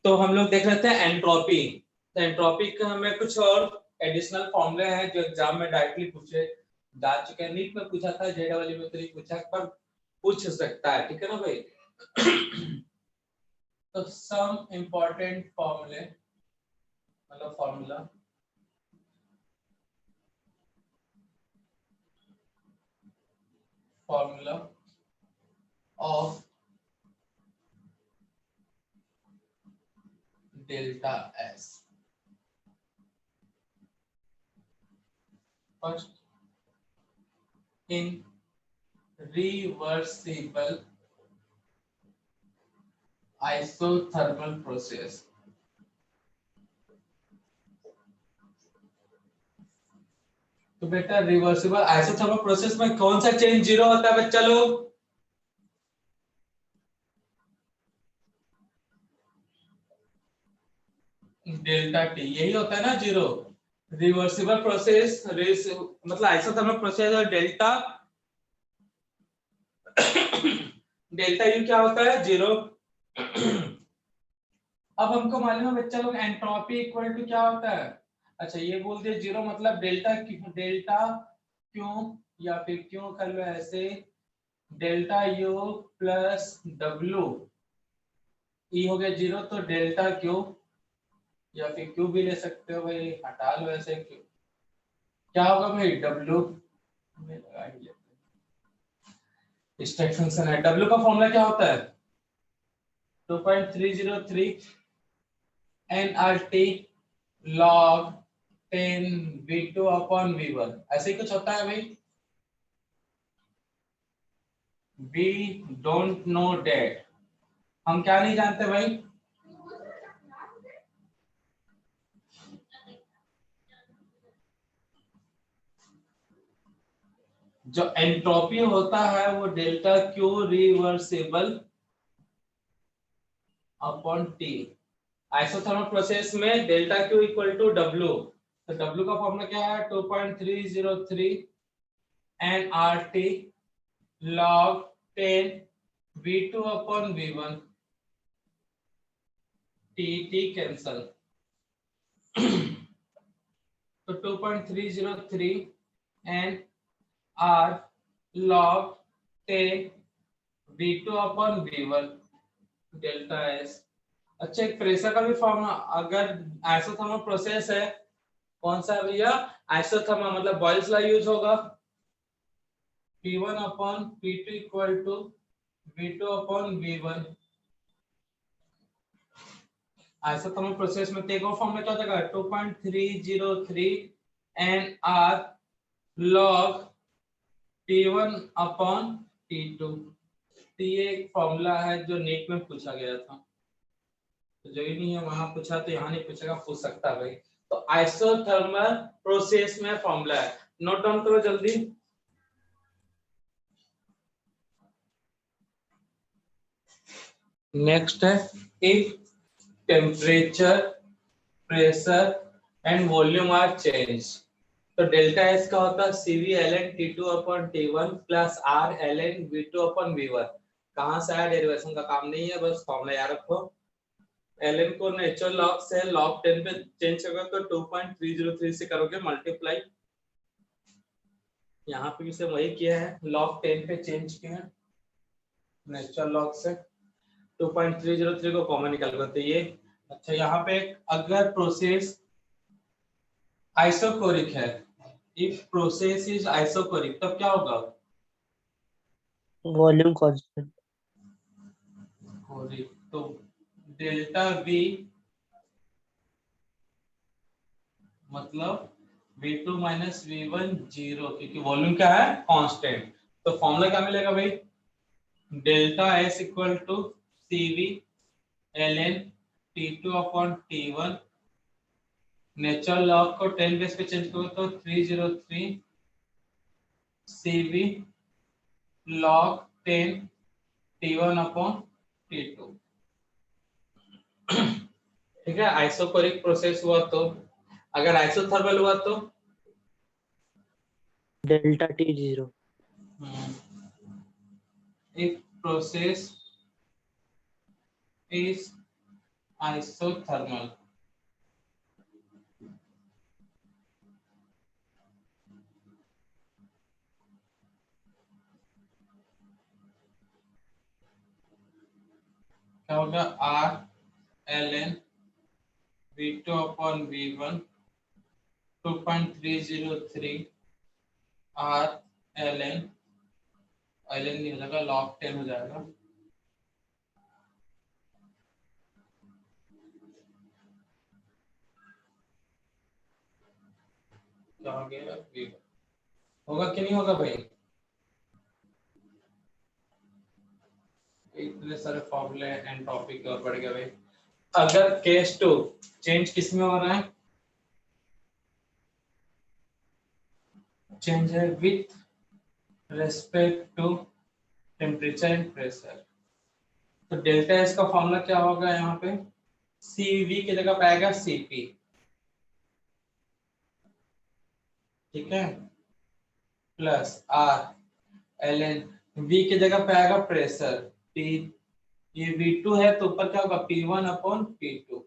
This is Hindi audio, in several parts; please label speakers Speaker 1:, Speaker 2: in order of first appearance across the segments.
Speaker 1: तो हम लोग देख रहे थे एंट्रोपी। तो एंट्रोपी का हमें कुछ और एडिशनल फॉर्मूले हैं जो एग्जाम में डायरेक्टली पूछे जा चुके हैं। नीट में पूछा था, जेईई में तो नहीं पूछा, पर पूछ सकता है, ठीक है ना भाई। तो सम इंपॉर्टेंट फॉर्मूले, मतलब formula of delta S. First, in reversible isothermal process, तो बेटा रिवर्सिबल आइसोथर्मल प्रोसेस में कौन सा चेंज जीरो होता है बच्चा लोग? डेल्टा टी, यही होता है ना जीरो। रिवर्सिबल प्रोसेस मतलब आइसोथर्मल प्रोसेस और डेल्टा डेल्टा यू क्या होता है? जीरो। अब हमको मालूम है बच्चा लोग एंट्रोपी इक्वल टू क्या होता है। अच्छा ये बोल दिया जीरो, मतलब डेल्टा क्यों, या फिर क्यों कर लो ऐसे, delta U plus W E हो गया जीरो, तो डेल्टा क्यू, या फिर क्यू भी ले सकते हो भाई, हटा लो ऐसे क्यू, क्या होगा भाई डब्ल्यू में लगा ही लेते हैं। स्टेट फंक्शन है, डब्ल्यू का फॉर्मूला क्या होता है? 2.303 nRT log 10 v2 upon v1, ऐसे ही कुछ होता है भाई। we don't know that, हम क्या नहीं जानते भाई? जो एंट्रोपी होता है वो delta Q reversible upon T. Isothermal process में delta Q equal to W, तो डब्ल्यू का फॉर्मूला क्या है? 2.303 nRT log 10 v2 upon v1, T cancel. तो 2.303 nR log 10 v2 upon v1 delta S. अच्छा एक प्रेशर का भी फॉर्मूला, अगर आइसोथर्मल प्रोसेस है, कौन सा भैया? आइसोथर्मल, मतलब बॉयल्स लॉ यूज होगा, P1 upon P2 equal to V2 upon V1। Isothermal process में एक और फॉर्मूला क्या होता है? 2.303 nR log P1 upon P2। तो ये एक फॉर्मूला है जो नीट में पूछा गया था, तो जो ही नहीं है वहां पूछा तो यहाँ नहीं पूछेगा, पूछ सकता है भाई। तो आइसोथर्मल प्रोसेस में फॉर्मूला है, नोट डाउन करो जल्दी। नेक्स्ट है, if temperature, pressure and volume are change, तो डेल्टा एस का होता है CV ln t2 upon t1 plus r ln v2 upon v1। कहां से आया? डेरिवेशन का काम नहीं है, बस फॉर्मूला याद रखो। ln को नेचुरल लॉग से log 10 पे चेंज करोगे तो 2.303 से करोगे मल्टीप्लाई, यहाँ पे भी से वही किया है, log 10 पे चेंज किया है नेचुरल लॉग से। 2.303 को कॉमन निकाल करते ये। अच्छा यहाँ पे अगर प्रोसेस आइसोकोरिक है, इफ प्रोसेस इज आइसोकोरिक, तब क्या होगा?
Speaker 2: वॉल्यूम कांस्टेंट,
Speaker 1: तो डेल्टा वी मतलब V2 माइनस V1 जीरो, क्योंकि वॉल्यूम क्या है? कांस्टेंट। तो फॉर्मूला क्या मिलेगा भाई? Delta S equal to CV ln t2 upon t1, natural log को 10 बेस पे चेंज करो तो 303 CV log 10 t1 upon t2। ठीक है, आइसोकोरिक प्रोसेस हुआ तो, अगर आइसोथर्मल हुआ तो
Speaker 2: delta T zero.
Speaker 1: if process is isothermal. क्या होगा R ln V2/V1 2.303 R ln नहीं हो जाएगा log 10 हो जाएगा। क्या हो गया V1 होगा कि नहीं होगा भाई? इतने सारे फॉर्मूले एंट्रोपी के और बढ़ गया भाई। अगर केस 2 चेंज किस में हो रहा है? चेंज है with respect to temperature and pressure. तो डेल्टा एस का फॉर्मूला क्या होगा यहाँ पे? CV की जगह पे आएगा CP, ठीक है, प्लस R ln V की जगह पे आएगा प्रेशर P, ये V2 है तो ऊपर क्या होगा P1/P2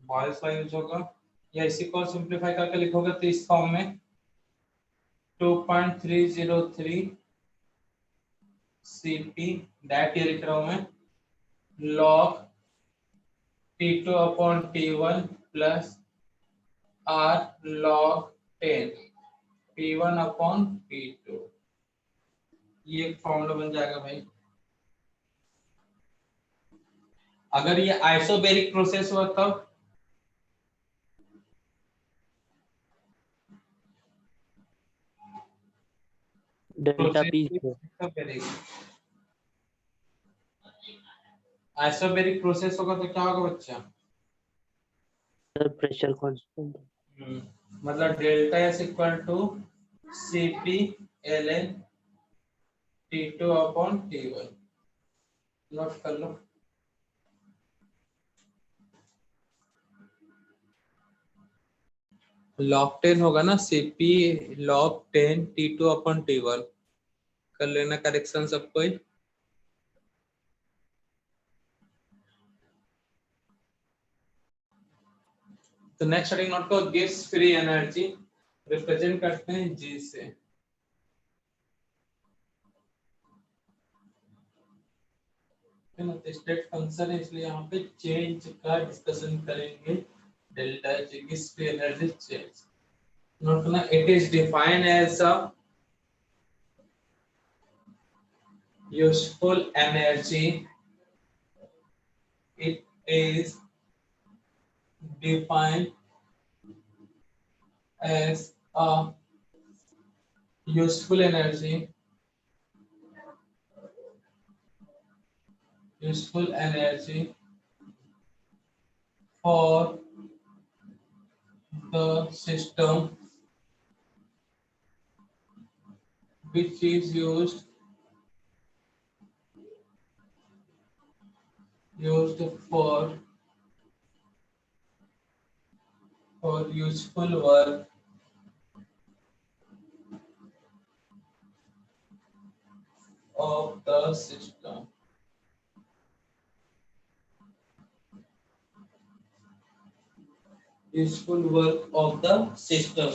Speaker 1: बॉयल्स लॉ यूज होगा, या इसी को सिंपलीफाई करके लिखोगे तो इस फॉर्म में 2.303 CP दैट ये लिख रहा हूं मैं log T2/T1 plus R log 10 P1/P2, ये एक फॉर्मूला बन जाएगा भाई। अगर ये आइसोबैरिक प्रोसेस हुआ तब
Speaker 2: डेल्टा पी
Speaker 1: आइसोबैरिक प्रोसेस होगा तो क्या होगा बच्चा?
Speaker 2: Sir pressure constant.
Speaker 1: मतलब delta S equal to CP ln T2/T1, note कर लो। log 10 होगा ना CP log 10 T2/T1, कर लेना करेक्शन सब कोई। तो नेक्स्ट हेडिंग नोट को गिव्स फ्री एनर्जी रिप्रेजेंट करते हैं G से। है ना, तो स्टेट फंक्शन है इसलिए यहाँ पे चेंज का डिस्कशन करेंगे। Delta G gives free energy change. Note करना it is defined as a useful energy. It is defined as a useful energy for the system which is used for useful work of the system. Useful work of the system.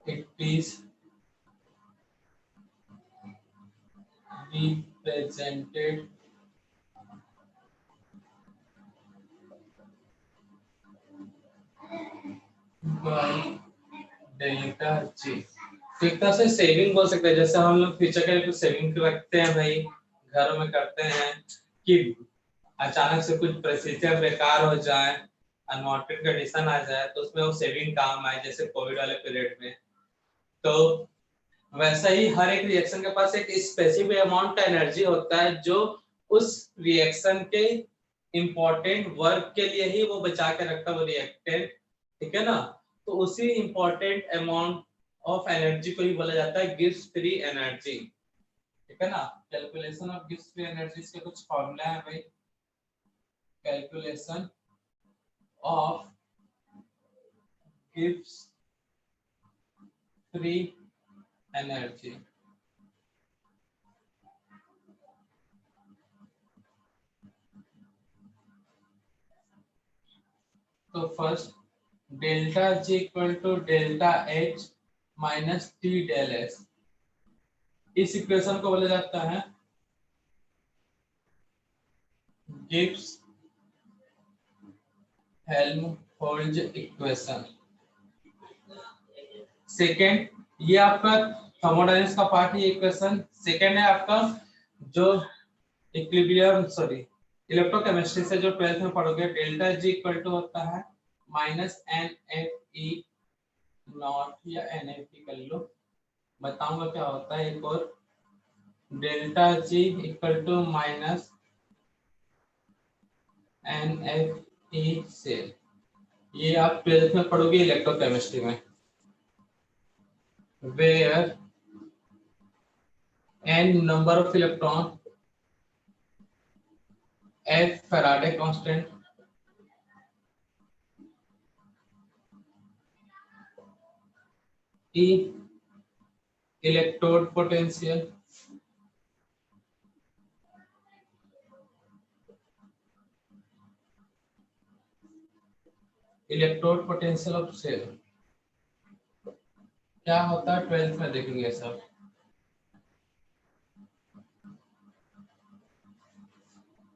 Speaker 1: It is represented by delta G। तो एक तरह से सेविंग बोल सकते हैं, जैसे हम लोग फ्यूचर के लिए कुछ सेविंग रखते हैं भाई, घरों में करते हैं कि अचानक से कुछ परिस्थितियां बेकार हो जाए, अनवांटेड कंडीशन आ जाए तो उसमें वो सेविंग काम आए, जैसे कोविड वाले पीरियड में। तो वैसा ही हर एक रिएक्शन के पास एक स्पेसिफिक अमाउंट का एनर्जी होता है जो उस रिएक्शन के इंपॉर्टेंट वर्क के लिए ही वो बचा के रखता है वो रिएक्टेंट, ठीक है ना। तो उसी इंपॉर्टेंट अमाउंट ऑफ एनर्जी को ही बोला जाता है गिव्स फ्री एनर्जी, ठीक है ना। Calculation of gives free energy के कुछ फॉर्मूला है भाई। Calculation of gives free energy. तो first delta G equal to delta H minus T del S, इस इक्वेशन को बोला जाता है गिब्स हेल्महोल्ट्ज इक्वेशन। सेकेंड, ये आपका थर्मोडायनेमिक्स का पार्ट है इक्वेशन। सेकेंड है आपका जो इलेक्ट्रोकेमिस्ट्री से जो 12th में पढ़ोगे, डेल्टा जी इक्वल टू होता है minus N F E naught या एन एफ ई कर लो, बताऊंगा क्या होता है। एक और delta G equal to minus N F E से, ये आप 12th में पढ़ोगे इलेक्ट्रोकेमिस्ट्री में, where n number of electron, f Faraday constant, e electrode potential, electrode potential of cell क्या होता है 12th में देखेंगे सब।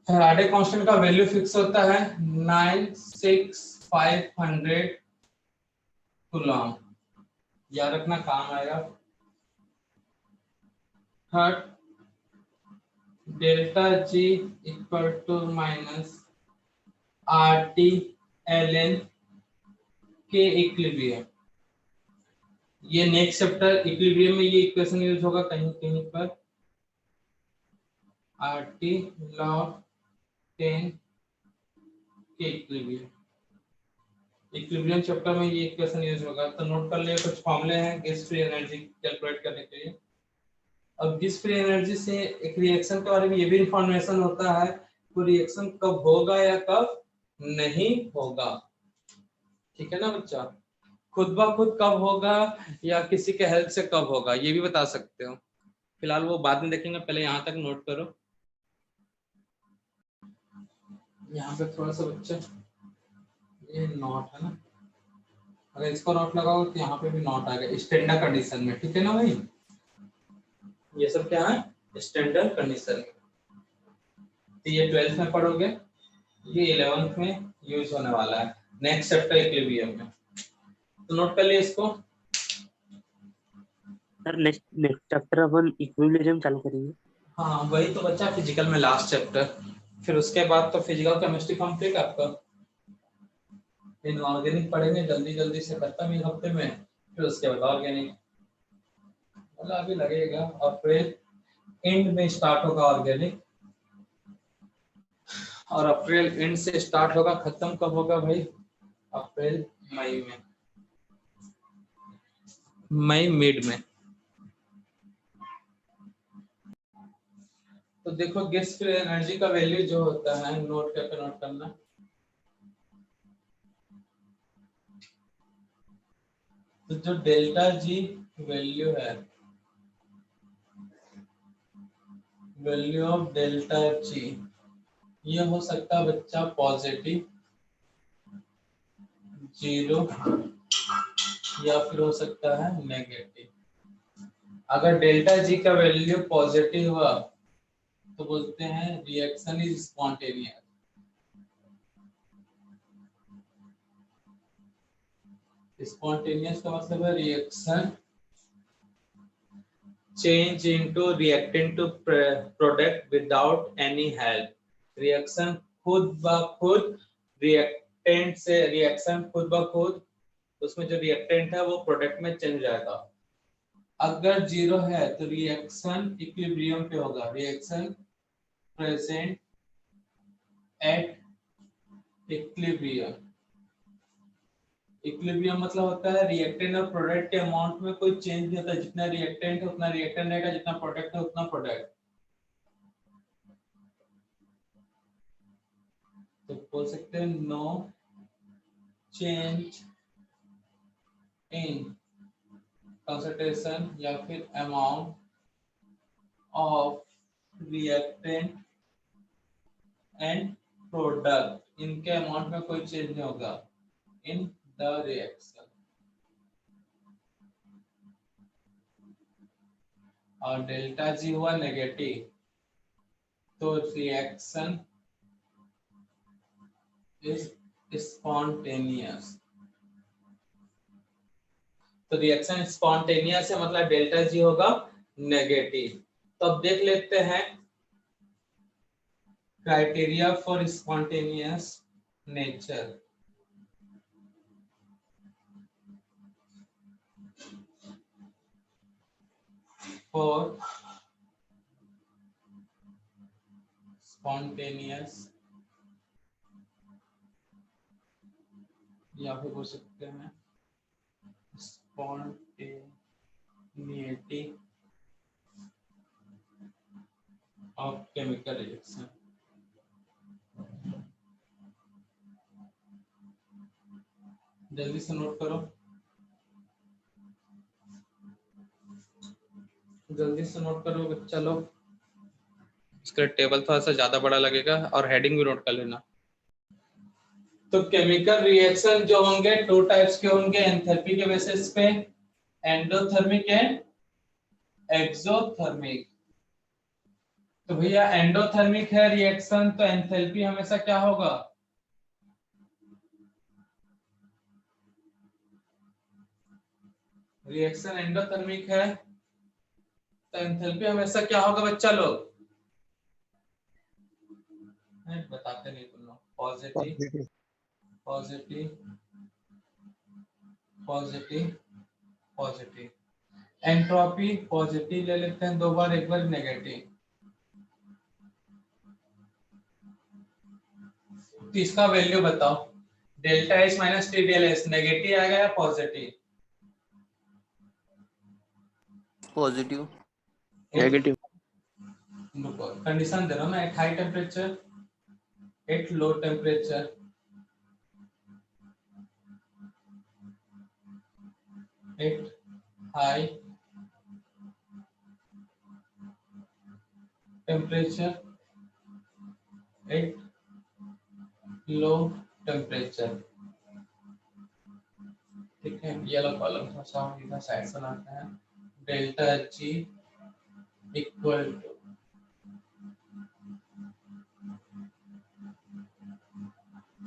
Speaker 1: फैराडे कांस्टेंट का वैल्यू फिक्स होता है 96500 कूलम, याद रखना काम आएगा। Third, delta G equal to minus R T L N K equilibrium, ये नेक्स्ट चैप्टर इक्विलिब्रियम में ये इक्वेशन यूज होगा कहीं कहीं पर, आर टी लॉग 10 के इक्विलिब्रियम, इक्विलिब्रियम चैप्टर में ये इक्वेशन यूज होगा। तो नोट कर लिए, कुछ फॉर्मूले हैं गैस फ्री एनर्जी कैलकुलेट करने के लिए। अब गैस फ्री एनर्जी से एक रिएक्शन के बारे में ये भी इंफॉर्मेशन होता है, वो रिएक्शन कब होगा या कब नहीं होगा, ठीक है ना बच्चा। खुद ब खुद कब होगा या किसी के हेल्प से कब होगा, ये भी बता सकते हो। फिलहाल वो बाद में देखेंगे, पहले यहाँ तक नोट करो। यहाँ पे थोड़ा सा बच्चा ये नॉट है ना, अगर इसको नॉट लगाओ तो यहाँ पे भी नॉट आएगा स्टैंडर्ड कंडीशन में, ठीक है ना भाई। ये सब क्या है स्टैंडर्ड कंडीशन में, तो ये 12th में पढ़ोगे, ये 11th में यूज होने वाला है नेक्स्ट चैप्टर इक्विलिब्रियम में, तो नोट कर लिए इसको।
Speaker 2: सर नेक्स्ट चैप्टर अपन इक्विलिब्रियम चालू करेंगे।
Speaker 1: हाँ वही तो बच्चा फिजिकल में लास्ट चैप्टर, फिर उसके बाद तो फिजिकल केमिस्ट्री कंप्लीट आपका। इनऑर्गेनिक पढ़ेंगे जल्दी जल्दी से खत्म इस हफ्ते में, फिर उसके बाद ऑर्गेनिक, मतलब अभी लगेगा अप्रैल एंड में स्टार्ट होगा ऑर्गेनिक, और अप्रैल एंड से स्टार्ट होगा, खत्म कब होगा भाई, अप्रैल मई में, मई मिड में। तो देखो गैस फ्री एनर्जी का वैल्यू जो होता है नोट करके नोट करना, तो जो डेल्टा जी वैल्यू है, वैल्यू ऑफ डेल्टा जी, ये हो सकता है बच्चा पॉजिटिव 0 या फिर हो सकता है नेगेटिव। अगर डेल्टा जी का वैल्यू पॉजिटिव हुआ तो बोलते हैं रिएक्शन इज स्पॉन्टेनियस, स्पॉन्टेनियस का मतलब है reaction change into reactant to product without any help, reaction खुद ब खुद रिएक्टेंट से, रिएक्शन खुद ब खुद उसमें जो रिएक्टेंट है वो प्रोडक्ट में चेंज जाएगा। अगर 0 है तो रिएक्शन इक्विलिब्रियम पे होगा, reaction present at equilibrium. Equilibrium मतलब होता है रिएक्टेंट और प्रोडक्ट के अमाउंट में कोई चेंज नहीं होता, जितना रिएक्टेंट है उतना रिएक्टेंट रहेगा, जितना प्रोडक्ट है उतना प्रोडक्ट। तो बोल सकते हैं नो चेंज इन कंसंट्रेशन या फिर amount of reactant and product, इनके अमाउंट में कोई चेंज नहीं होगा इन द रिएक्शन। और डेल्टा जी हुआ नेगेटिव, तो रिएक्शन इज स्पॉन्टेनियस। तो रिएक्शन स्पॉन्टेनियस है, मतलब डेल्टा जी होगा नेगेटिव। तो अब देख लेते हैं criteria for spontaneous nature. For spontaneous, या फिर बोल सकते हैं spontaneity of chemical reaction। जल्दी से नोट करो, जल्दी से नोट करो बच्चा लोग। इसका टेबल थोड़ा सा ज्यादा बड़ा लगेगा और हेडिंग भी नोट कर लेना। तो केमिकल रिएक्शन जो होंगे टू टाइप्स के होंगे एंथैल्पी के बेसिस पे, एंडोथर्मिक एंड एक्सोथर्मिक। तो भैया एंडोथर्मिक है रिएक्शन, तो एंथैल्पी हमेशा क्या होगा, रिएक्शन एंडोथर्मिक है तो एंथैल्पी हमेशा क्या होगा बच्चा लोग, बताते नहीं तुम लोग। Positive positive positive positive. Entropy positive ले लेते हैं 2 बार, 1 बार नेगेटिव। तो इसका वैल्यू बताओ, delta H minus T del S negative आएगा या पॉजिटिव?
Speaker 3: पॉजिटिव।
Speaker 2: नेगेटिव।
Speaker 1: कंडीशन दे रहा हूं मैं, एक हाई टेम्परेचर, एक लो टेम्परेचर। एक हाई टेम्परेचर, एक लो टेम्परेचर। ठीक है, ये वाला कॉलम थोड़ा सा इधर साइड से लाते हैं। Delta G equal to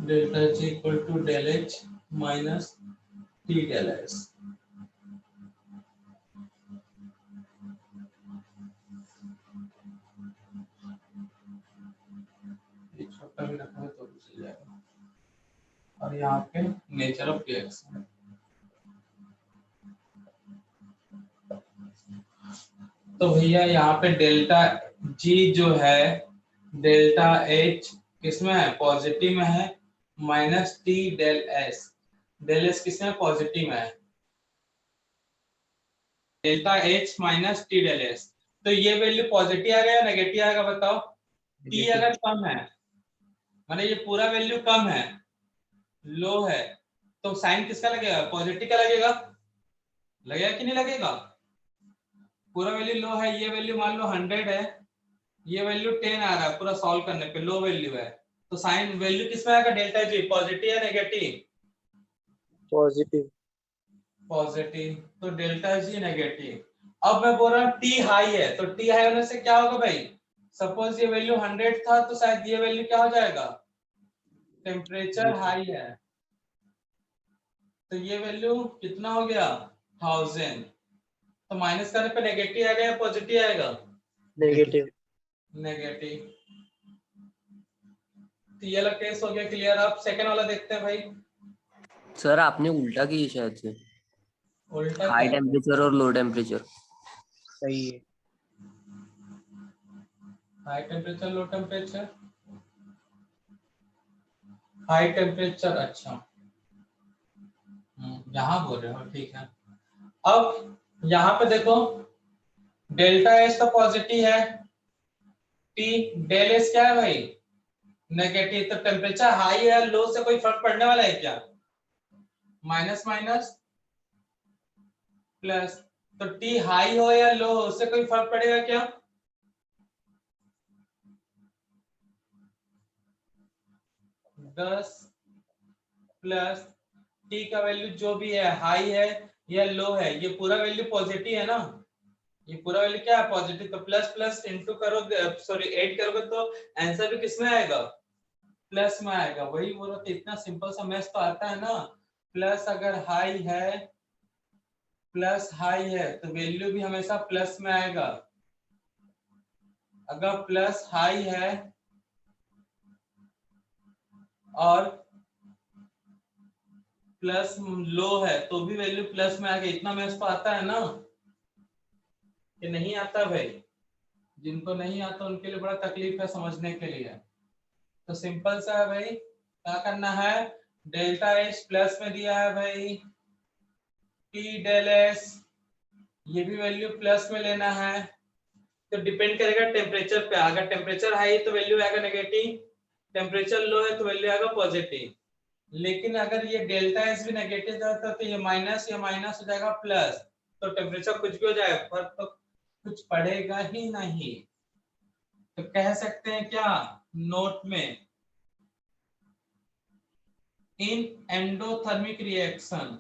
Speaker 1: delta G equal to del H minus T del S. छोटा भी रखा है तो भी चल जाएगा। और यहाँ पे नेचर ऑफ रिएक्शन, तो भैया यहाँ पे डेल्टा जी जो है, डेल्टा एच किसमें है, पॉजिटिव में है, minus T del S, del S किसमें पॉजिटिव में है, delta H minus T del S. तो ये वैल्यू पॉजिटिव आएगा या नेगेटिव आएगा बताओ? टी अगर कम है, माने ये पूरा वैल्यू कम है, लो है, तो साइन किसका लगेगा, पॉजिटिव का लगेगा, लगेगा कि नहीं लगेगा? पूरा वैल्यू लो है, ये वैल्यू मान लो 100 है, ये वैल्यू 10 आ रहा है पूरा सॉल्व करने पे, लो वैल्यू है, तो साइन वैल्यू किसमें आएगा, डेल्टा जी पॉजिटिव या नेगेटिव?
Speaker 2: पॉजिटिव।
Speaker 1: पॉजिटिव, तो डेल्टा जी नेगेटिव। अब मैं बोल रहा हूँ टी हाई है, तो टी हाई होने से क्या होगा भाई, सपोज ये वैल्यू 100 था तो शायद ये वैल्यू क्या हो जाएगा, टेम्परेचर हाई है, तो ये वैल्यू कितना हो गया 1000। तो माइनस करने पे नेगेटिव आएगा या पॉजिटिव आएगा,
Speaker 2: नेगेटिव।
Speaker 1: नेगेटिव। तो ये वाला केस हो गया क्लियर। अब सेकंड वाला देखते हैं भाई।
Speaker 3: सर आपने उल्टा किया शायद से,
Speaker 1: उल्टा
Speaker 3: हाई
Speaker 1: क्या,
Speaker 3: टेम्परेचर और लो टेम्परेचर।
Speaker 2: सही है।
Speaker 1: High temperature low temperature, high temperature, अच्छा यहाँ बोल रहे हो, ठीक है। अब यहाँ पे देखो डेल्टा एस तो पॉजिटिव है, टी डेल एस क्या है भाई, नेगेटिव। तो टेम्परेचर हाई है लो से कोई फर्क पड़ने वाला है क्या, माइनस माइनस प्लस, तो टी हाई हो या लो हो उससे कोई फर्क पड़ेगा क्या? दस प्लस टी का वैल्यू जो भी है, हाई है या लो है, ये पूरा वैल्यू पॉजिटिव है ना, ये पूरा वैल्यू क्या है? पॉजिटिव। तो प्लस प्लस इंटू करोगे, सॉरी ऐड करोगे तो आंसर भी किसमें आएगा? प्लस में आएगा। वही बोलो, तो इतना सिंपल सा मैथ तो आता है ना। प्लस अगर हाई है, प्लस हाई है तो वैल्यू भी हमेशा प्लस में आएगा। अगर प्लस हाई है और प्लस लो है तो भी वैल्यू प्लस में आएगा। इतना मैथ तो आता है ना, कि नहीं आता भाई? जिनको नहीं आता उनके लिए बड़ा तकलीफ है समझने के लिए। तो सिंपल सा है भाई, क्या करना है? डेल्टा एच प्लस में दिया है भाई, टी डेल एस ये भी वैल्यू प्लस में लेना है। तो डिपेंड करेगा टेम्परेचर पे। अगर टेम्परेचर हाई है तो वैल्यू आएगा नेगेटिव, टेम्परेचर लो है तो वैल्यू आएगा पॉजिटिव। लेकिन अगर ये डेल्टा एस भी नेगेटिव जाता है तो ये माइनस हो जाएगा प्लस, तो टेम्परेचर कुछ भी हो जाए फर्क तो कुछ पड़ेगा ही नहीं। तो कह सकते हैं क्या नोट में, in endothermic reaction,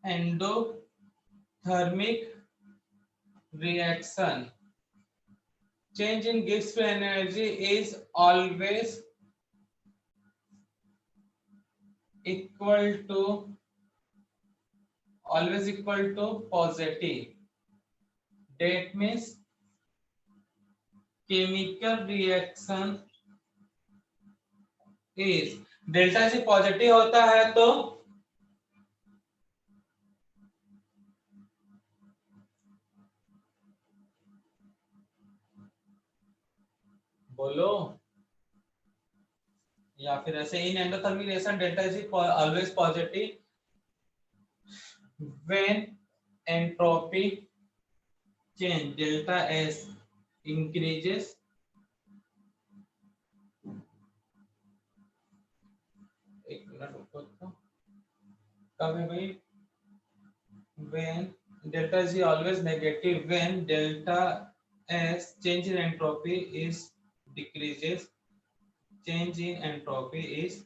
Speaker 1: endothermic reaction, change in Gibbs free energy is always equal to positive. That means chemical reaction is delta G positive होता है तो बोलो, या फिर ऐसे in endothermic reaction delta is always positive when entropy change delta S increases एक मिनट रुको तो, कब है भाई? when delta is always negative when delta s change in entropy is decreases, change in entropy is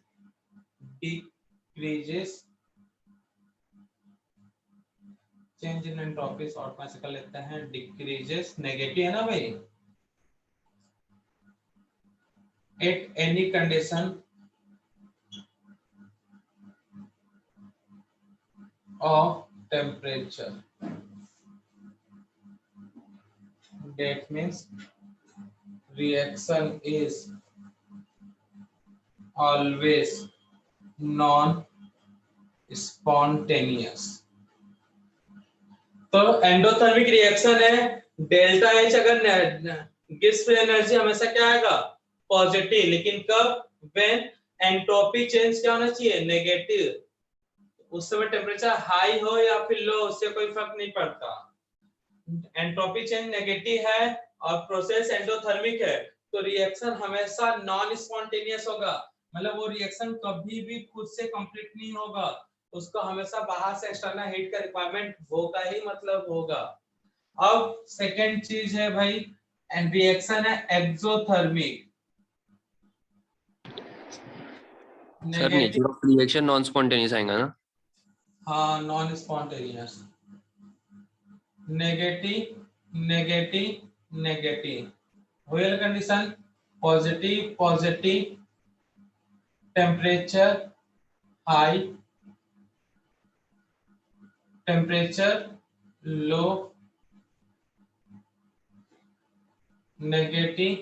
Speaker 1: decreases, change in entropy short में से कर लेते हैं decreases, नेगेटिव है ना भाई, at any condition of temperature. That means reaction is always non spontaneous. तो एंडोथर्मिक रिएक्शन है, डेल्टा एच अगर गिब्स फ्री एनर्जी हमेशा क्या आएगा? पॉजिटिव। लेकिन कब? व्हेन एंट्रोपी चेंज क्या होना चाहिए? नेगेटिव। उस समय टेम्परेचर हाई हो या फिर लो उससे कोई फर्क नहीं पड़ता। एंट्रोपी चेंज नेगेटिव है और प्रोसेस एंडोथर्मिक है तो रिएक्शन हमेशा नॉन स्पॉन्टेनियस होगा। मतलब वो रिएक्शन कभी भी खुद से कंप्लीट नहीं होगा, उसको हमेशा बाहर से एक्सटर्नल हीट का रिक्वायरमेंट होगा ही, मतलब होगा। अब सेकंड चीज है भाई, रिएक्शन है exothermic.
Speaker 3: Sir nature of reaction non spontaneous आएगा ना?
Speaker 1: हाँ non spontaneous, negative negative negative, real condition positive positive, temperature high temperature low, negative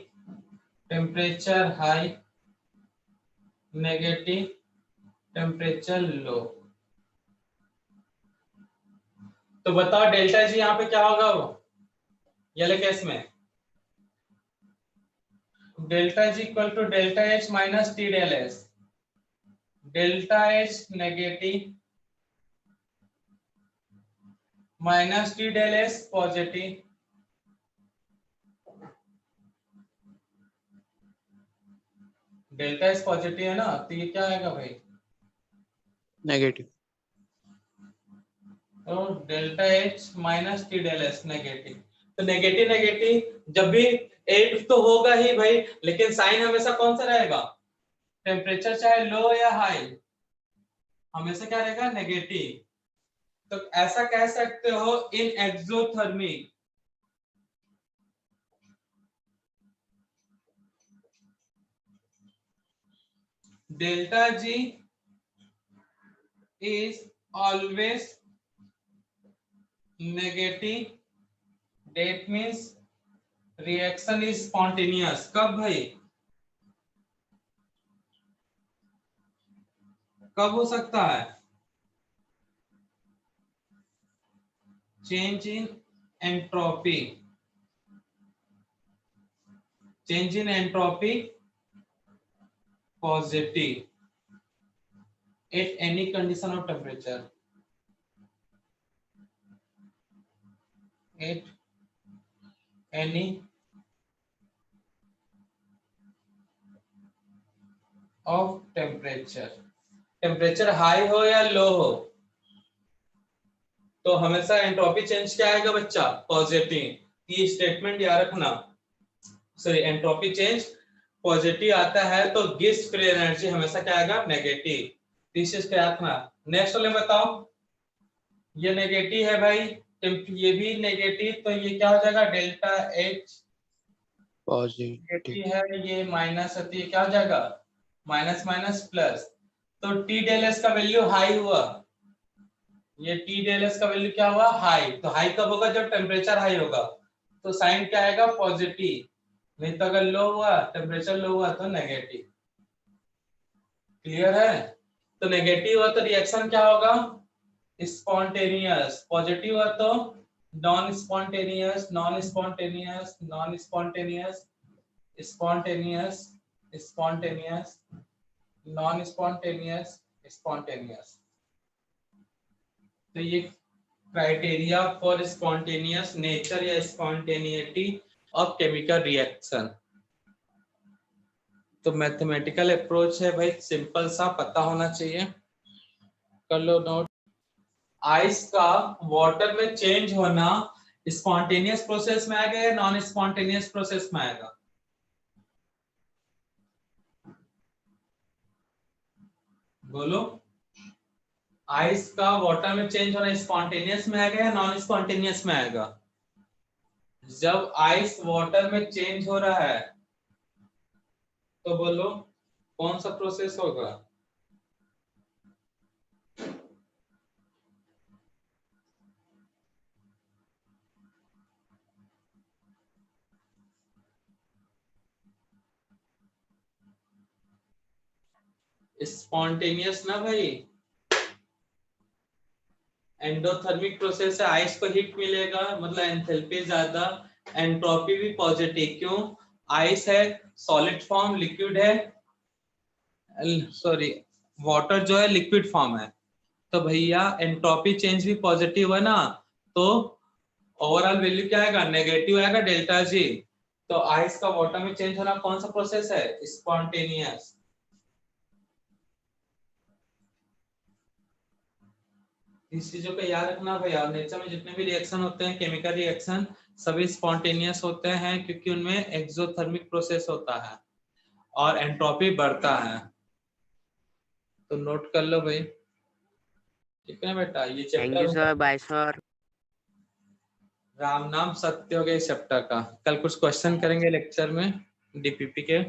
Speaker 1: temperature high negative temperature low. तो बताओ डेल्टा जी यहाँ पे क्या होगा? वो ये केस में delta G equal to delta H minus T del S, delta H negative minus T del S positive, delta S positive है ना, तो ये क्या आएगा भाई,
Speaker 3: नेगेटिव।
Speaker 1: तो delta H minus T del S negative. तो नेगेटिव नेगेटिव जब भी एट तो होगा ही भाई, लेकिन साइन हमेशा कौन सा रहेगा, टेम्परेचर चाहे लो या हाई हमेशा क्या रहेगा, नेगेटिव। तो ऐसा कह सकते हो in exothermic delta G is always negative, that means reaction is spontaneous. कब भाई, कब हो सकता है, change in entropy, change in entropy positive at any condition of temperature, at any of temperature, temperature high हो या लो हो, तो हमेशा एंट्रोपी चेंज क्या आएगा बच्चा, पॉजिटिव। ये स्टेटमेंट याद रखना, सॉरी एंट्रोपी चेंज पॉजिटिव आता है तो गिब्स फ्री एनर्जी हमेशा क्या आएगा, नेगेटिव। दिस इज क्या रखना। नेक्स्ट वाले बताओ, ये नेगेटिव है भाई, ये भी नेगेटिव, तो ये क्या हो जाएगा, डेल्टा एच
Speaker 3: पॉजिटिव
Speaker 1: है, ये माइनस है, तो ये क्या हो जाएगा, माइनस माइनस प्लस। तो टी डेल एस का वैल्यू हाई हुआ, ये टी डेल एस का वैल्यू क्या हुआ, हाई। तो हाई कब होगा, जब टेम्परेचर हाई होगा, तो साइन क्या आएगा, पॉजिटिव। नहीं तो अगर लो हुआ, टेम्परेचर लो हुआ तो नेगेटिव। क्लियर है। तो नेगेटिव हुआ तो रिएक्शन क्या होगा, स्पॉन्टेनियस। पॉजिटिव हुआ तो non spontaneous, non spontaneous, non spontaneous, spontaneous, spontaneous, non spontaneous, spontaneous. तो ये क्राइटेरिया फॉर स्पॉन्टेनियस नेचर या स्पॉन्टेनिटी ऑफ केमिकल रिएक्शन। तो मैथमेटिकल अप्रोच है भाई, सिंपल सा पता होना चाहिए, कर लो नोट। आइस का वाटर में चेंज होना स्पॉन्टेनियस प्रोसेस में आएगा या नॉन स्पॉन्टेनियस प्रोसेस में आएगा, बोलो। आइस का वाटर में चेंज होना स्पॉन्टेनियस में आएगा या नॉन स्पॉन्टेनियस में आएगा। जब आइस वाटर में चेंज हो रहा है तो बोलो कौन सा प्रोसेस होगा, स्पॉन्टेनियस ना भाई। एंडोथर्मिक प्रोसेस है, आइस को हीट मिलेगा मतलब एंथैल्पी ज्यादा, एंट्रोपी भी पॉजिटिव। क्यों, आइस है सॉलिड फॉर्म, लिक्विड है, सॉरी वाटर जो है लिक्विड फॉर्म है, तो भैया एंट्रोपी चेंज भी पॉजिटिव है ना, तो ओवरऑल वैल्यू क्या आएगा, नेगेटिव आएगा, डेल्टा जी। तो आइस का वाटर में चेंज होना कौन सा प्रोसेस है, स्पॉन्टेनियस। इस चीजों को याद रखना भैया। नेचर में जितने भी रिएक्शन होते हैं, केमिकल रिएक्शन, सभी स्पॉन्टेनियस होते हैं क्योंकि उनमें एक्सोथर्मिक प्रोसेस होता है और एंट्रोपी बढ़ता है। तो नोट कर लो भाई, ठीक है बेटा। ये
Speaker 2: thank you
Speaker 1: chapter
Speaker 2: sir, bye sir.
Speaker 1: Ram नाम सत्य हो गया इस चैप्टर का। कल कुछ क्वेश्चन करेंगे लेक्चर में डीपीपी के।